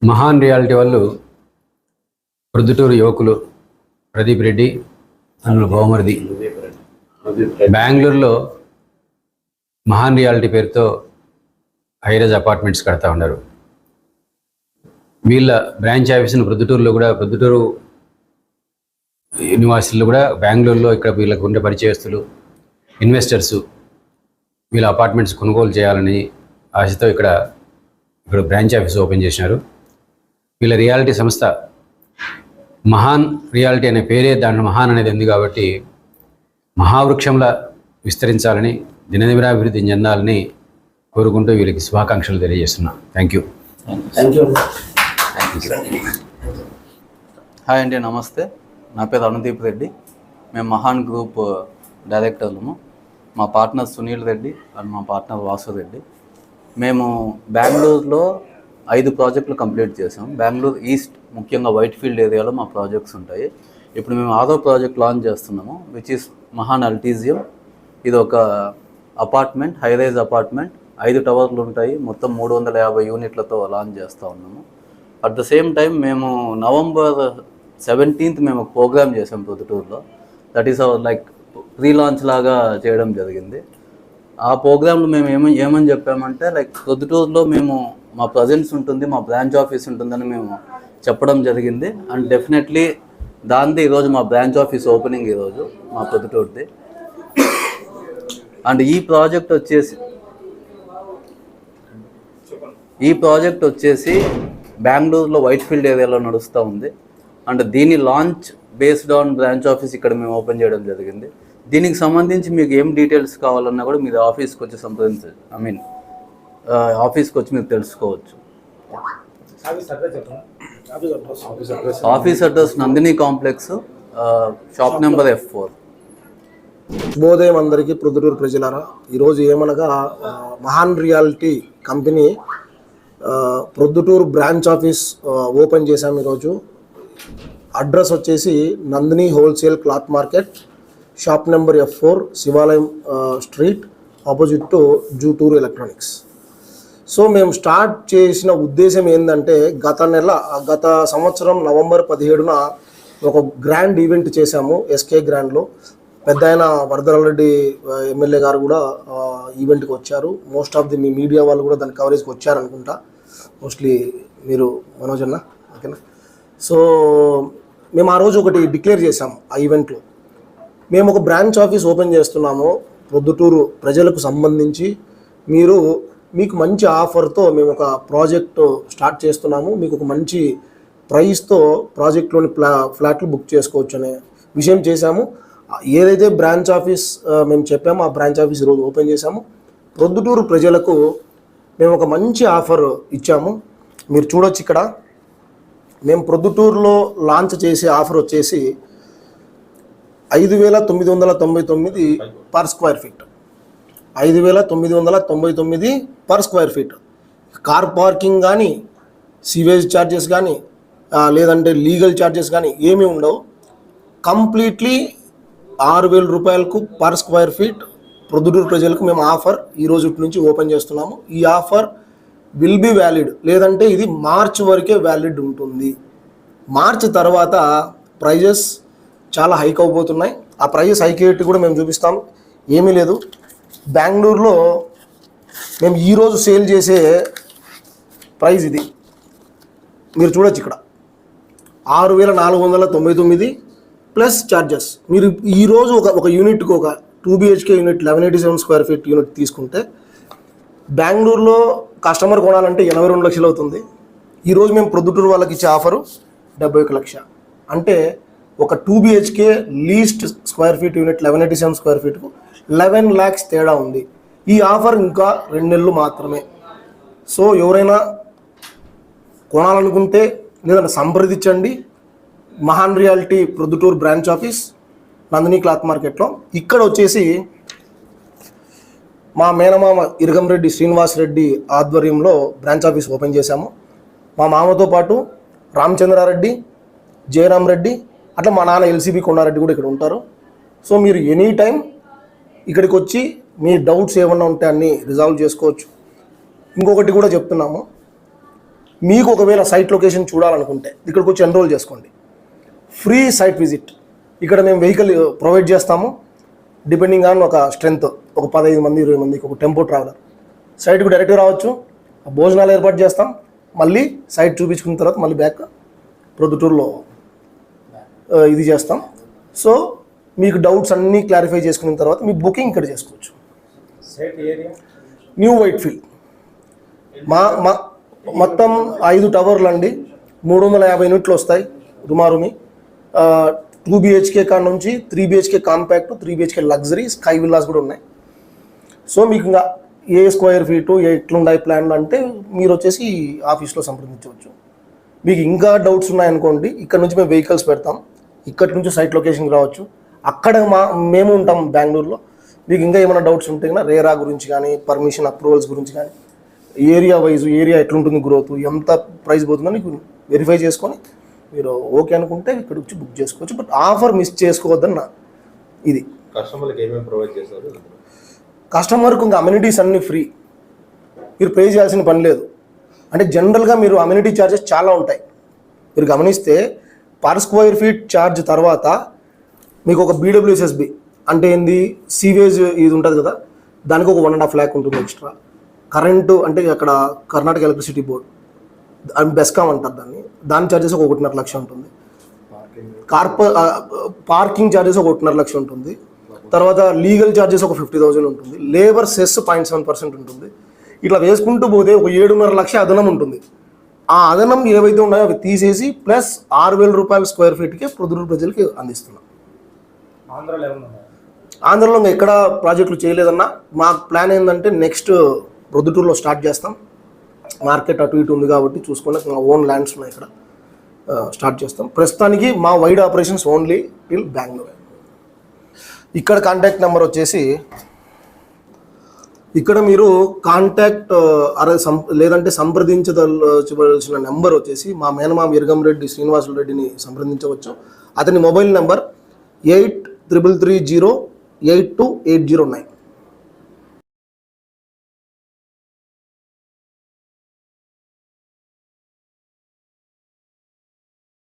మహాన్ రియాలిటీ వాళ్ళు ప్రొద్దుటూరు యువకులు ప్రదీప్ రెడ్డి అన్న బహుమరిది బెంగళూరులో మహాన్ రియాలిటీ పేరుతో హైరేజ్ అపార్ట్మెంట్స్ కడతా ఉన్నారు. వీళ్ళ బ్రాంచ్ ఆఫీసును ప్రొద్దుటూరులో కూడా, ప్రొద్దుటూరు యూనివర్సిటీలో కూడా, బెంగళూరులో ఇక్కడ వీళ్ళకు ఉండే పరిచయస్తులు ఇన్వెస్టర్సు వీళ్ళ అపార్ట్మెంట్స్ కొనుగోలు చేయాలని ఆశతో ఇక్కడ బ్రాంచ్ ఆఫీస్ ఓపెన్ చేసినారు. వీళ్ళ రియాలిటీ సంస్థ మహాన్ రియాలిటీ అనే పేరే దాంట్లో మహాన్ అనేది ఉంది కాబట్టి మహావృక్షంలా విస్తరించాలని, దినదినాభివృద్ధి చెందాలని కోరుకుంటూ వీళ్ళకి శుభాకాంక్షలు తెలియజేస్తున్నా. Thank you. హాయ్ అండి, నమస్తే. నా పేరు అనుదీప్ రెడ్డి. మేము మహాన్ గ్రూప్ డైరెక్టర్లము. మా పార్ట్నర్ సునీల్ రెడ్డి అండ్ మా పార్ట్నర్ వాసు రెడ్డి. మేము బెంగళూరులో 5 ప్రాజెక్టులు కంప్లీట్ చేసాం. బెంగళూరు ఈస్ట్, ముఖ్యంగా వైట్ ఫీల్డ్ ఏరియాలో మా ప్రాజెక్ట్స్ ఉంటాయి. ఇప్పుడు మేము 6వ ప్రాజెక్ట్ లాంచ్ చేస్తున్నాము, విచ్ ఈస్ మహాన్ అల్టీజియం. ఇది ఒక అపార్ట్మెంట్, హైరైజ్ అపార్ట్మెంట్. 5 టవర్లు ఉంటాయి. మొత్తం 350 యూనిట్లతో లాంచ్ చేస్తూ ఉన్నాము. అట్ ద సేమ్ టైం మేము November 17th మేము ఒక ప్రోగ్రామ్ చేసాం ప్రొద్దుటూరులో. That is our like pre launch లాగా చేయడం జరిగింది. ఆ ప్రోగ్రాంలో మేము ఏమని చెప్పామంటే, లైక్ ప్రొద్దుటూరులో మేము మా ప్రజెన్స్ ఉంటుంది, మా బ్రాంచ్ ఆఫీస్ ఉంటుందని మేము చెప్పడం జరిగింది. అండ్ డెఫినెట్లీ దాంది ఈరోజు మా బ్రాంచ్ ఆఫీస్ ఓపెనింగ్ ఈరోజు మా ప్రొద్దుటూరుది. అండ్ ఈ ప్రాజెక్ట్ వచ్చేసి బెంగళూరులో వైట్ ఫీల్డ్ ఏరియాలో నడుస్తూ ఉంది. అండ్ దీని launch based on branch office ఇక్కడ మేము ఓపెన్ చేయడం జరిగింది. దీనికి సంబంధించి మీకు ఏం డీటెయిల్స్ కావాలన్నా కూడా మీరు ఆఫీస్కి వచ్చి ఆఫీస్కి వచ్చి మీరు తెలుసుకోవచ్చు. Office address Nandini complex, shop number F4. శుభోదయం అందరికీ. ప్రొద్దుటూరు ప్రజలారా, ఈరోజు ఏమనగా మహాన్ reality company Proddatur branch office open చేశాము. ఈరోజు అడ్రస్ వచ్చేసి Nandini wholesale cloth market, shop number F4, శివాలయం street, opposite to Juturu electronics. So మేము స్టార్ట్ చేసిన ఉద్దేశం ఏంటంటే, గత సంవత్సరం November 17న ఒక గ్రాండ్ ఈవెంట్ చేశాము ఎస్కే గ్రాండ్లో. పెద్ద ఆయన వరదరారెడ్డి ఎమ్మెల్యే గారు కూడా ఈవెంట్కి వచ్చారు. Most of the me media వాళ్ళు కూడా దాని కవరేజ్కి వచ్చారనుకుంటా. మోస్ట్లీ మీరు మనోజ్ అన్న, ఓకేనా. సో మేము ఆ రోజు ఒకటి డిక్లేర్ చేసాము ఆ ఈవెంట్లో. మేము ఒక బ్రాంచ్ ఆఫీస్ ఓపెన్ చేస్తున్నాము ప్రొద్దుటూరు ప్రజలకు సంబంధించి. మీకు మంచి ఆఫర్తో మేము ఒక ప్రాజెక్టు స్టార్ట్ చేస్తున్నాము. మీకు ఒక మంచి ప్రైస్తో ప్రాజెక్ట్లోని ఫ్లాట్లు బుక్ చేసుకోవచ్చు అనే విషయం చేశాము. ఏదైతే బ్రాంచ్ ఆఫీస్ మేము చెప్పామో ఆ బ్రాంచ్ ఆఫీస్ ఈరోజు ఓపెన్ చేశాము. ప్రొద్దుటూరు ప్రజలకు మేము ఒక మంచి ఆఫర్ ఇచ్చాము. మీరు చూడొచ్చు ఇక్కడ. మేము ప్రొద్దుటూరులో లాంచ్ చేసే ఆఫర్ వచ్చేసి 5,999 per square feet. 5,999 per square feet. Car parking కానీ, సీవేజ్ ఛార్జెస్ కానీ, లేదంటే లీగల్ ఛార్జెస్ కానీ ఏమీ ఉండవు. కంప్లీట్లీ 6,000 రూపాయలకు పర్ స్క్వేర్ ఫీట్ ప్రొద్దుటూరు ప్రజలకు మేము ఆఫర్ ఈ రోజు నుంచి ఓపెన్ చేస్తున్నాము. ఈ ఆఫర్ విల్ బి వ్యాలిడ్, లేదంటే ఇది మార్చ్ వరకే వ్యాలిడ్ ఉంటుంది. మార్చ్ తర్వాత ప్రైజెస్ చాలా హైక్ అవబోతున్నాయి. ఆ ప్రైజెస్ హైక్ అయ్యేట్టు కూడా మేము చూపిస్తాం. ఏమీ లేదు, బెంగళూరులో మేము ఈరోజు సేల్ చేసే ప్రైస్ ఇది. మీరు చూడొచ్చు ఇక్కడ 6,499 ప్లస్ ఛార్జెస్. మీరు ఈరోజు ఒక యూనిట్కి, ఒక 2 BHK unit 1187 square feet unit తీసుకుంటే బెంగళూరులో కస్టమర్ కొనాలంటే 82 లక్షలు అవుతుంది. ఈరోజు మేము ప్రొద్దుటూరు వాళ్ళకి ఇచ్చే ఆఫరు 71 లక్ష. అంటే ఒక 2 BHK least square feet unit 1187 square ఫీట్కు 11 lakhs తేడా ఉంది. ఈ ఆఫర్ ఇంకా 2 నెలలు మాత్రమే. సో ఎవరైనా కొనాలనుకుంటే లేదంటే సంప్రదించండి. మహాన్ reality Proddatur branch office Nandini cloth మార్కెట్లో. ఇక్కడ వచ్చేసి మా మేనమామ ఇరగంరెడ్డి శ్రీనివాస్ రెడ్డి ఆధ్వర్యంలో బ్రాంచ్ ఆఫీస్ ఓపెన్ చేశాము. మా మామతో పాటు రామచంద్రారెడ్డి, జయరామ్ రెడ్డి, అట్లా మా నాన్న LCB కొండారెడ్డి కూడా ఇక్కడ ఉంటారు. సో మీరు ఎనీ టైం ఇక్కడికి వచ్చి మీ డౌట్స్ ఏమన్నా ఉంటే అన్నీ రిజాల్వ్ చేసుకోవచ్చు. ఇంకొకటి కూడా చెప్తున్నాము, మీకు ఒకవేళ సైట్ లొకేషన్ చూడాలనుకుంటే ఇక్కడికి వచ్చి ఎన్రోల్ చేసుకోండి. Free site visit. ఇక్కడ మేము వెహికల్ ప్రొవైడ్ చేస్తాము. డిపెండింగ్ ఆన్ ఒక స్ట్రెంత్, ఒక 15 మంది 20 మందికి ఒక టెంపో ట్రావెలర్ సైట్కి డైరెక్ట్గా రావచ్చు. భోజనాలు ఏర్పాటు చేస్తాం. మళ్ళీ సైట్ చూపించుకున్న తర్వాత మళ్ళీ బ్యాక్ ప్రొద్దుటూరులో ఇది చేస్తాం. సో మీకు డౌట్స్ అన్నీ క్లారిఫై చేసుకున్న తర్వాత మీ బుకింగ్ ఇక్కడ చేసుకోవచ్చు. న్యూ వైట్ఫీల్డ్ మా మొత్తం 5 టవర్లు అండి. 350 యూనిట్లు వస్తాయి రుమారుమి. 2 BHK కాడ నుంచి 3 BHK compact, 3 BHK luxury, sky villas కూడా ఉన్నాయి. సో మీకు ఇంకా ఏ స్క్వేర్ ఫీటు ఎట్లున్నాయి ప్లాన్లు అంటే మీరు వచ్చేసి ఆఫీస్లో సంప్రదించవచ్చు. మీకు ఇంకా డౌట్స్ ఉన్నాయనుకోండి, ఇక్కడ నుంచి మేము వెహికల్స్ పెడతాం. ఇక్కడి నుంచి సైట్ లొకేషన్కి రావచ్చు. అక్కడ మేము ఉంటాం బెంగళూరులో. మీకు ఇంకా ఏమైనా డౌట్స్ ఉంటే కన్నా రేరా గురించి కానీ, పర్మిషన్ అప్రూవల్స్ గురించి కానీ, ఏరియా వైజ్ ఏరియా ఎట్లుంటుంది, గ్రోత్ ఎంత ప్రైస్ పోతుందో మీకు వెరిఫై చేసుకొని మీరు ఓకే అనుకుంటే ఇక్కడ వచ్చి బుక్ చేసుకోవచ్చు. బట్ ఆఫర్ మిస్ చేసుకోవద్దన్న ఇది. కస్టమర్కి ఏమేమి ప్రొవైడ్ చేస్తారు? కస్టమర్కు ఇంకా అమ్యూనిటీస్ అన్నీ ఫ్రీ. మీరు పే చేయాల్సిన పని లేదు. అంటే జనరల్గా మీరు అమ్యూనిటీ ఛార్జెస్ చాలా ఉంటాయి. మీరు గమనిస్తే పర్ స్క్వేర్ ఫీట్ ఛార్జ్ తర్వాత మీకు ఒక BWSSB అంటే ఏంది, సీవేజ్ ఇది ఉంటుంది కదా, దానికి ఒక 1.5 lakh ఉంటుంది ఎక్స్ట్రా. కరెంటు అంటే అక్కడ కర్ణాటక ఎలక్ట్రిసిటీ బోర్డ్, బెస్కామ్ అంటారు దాని ఛార్జెస్ ఒక 1.5 లక్ష ఉంటుంది. పార్కింగ్ ఛార్జెస్ ఒక 1.5 లక్ష ఉంటుంది. తర్వాత లీగల్ ఛార్జెస్ ఒక 50,000 ఉంటుంది. లేబర్ సెస్ 0.7% ఉంటుంది. ఇట్లా వేసుకుంటూ పోతే ఒక 7.5 లక్ష అదనం ఉంటుంది. ఆ అదనం ఏవైతే ఉన్నాయో అవి తీసేసి ప్లస్ 6,000 రూపాయల స్క్వేర్ ఫీట్కే ప్రొద్దుటూరు ప్రజలకి అందిస్తున్నాం. ఆంధ్రలో ఎక్కడ ప్రాజెక్టులు చేయలేదన్నా. మా ప్లాన్ ఏంటంటే నెక్స్ట్ ప్రొద్దుటూరులో స్టార్ట్ చేస్తాం. మార్కెట్ అటు ఇటు ఉంది కాబట్టి చూసుకుని మా ఓన్ ల్యాండ్స్ ఉన్నాయి, ఇక్కడ స్టార్ట్ చేస్తాం. ప్రస్తుతానికి మా wide operations only till Bengaluru. ఇక్కడ కాంటాక్ట్ నెంబర్ వచ్చేసి ఇక్కడ మీరు కాంటాక్ట్ లేదంటే సంప్రదించదలసిన నెంబర్ వచ్చేసి మా మేనమామ ఇరగంరెడ్డి శ్రీనివాసులు రెడ్డిని సంప్రదించవచ్చు. అతని మొబైల్ నెంబర్ 8330828009.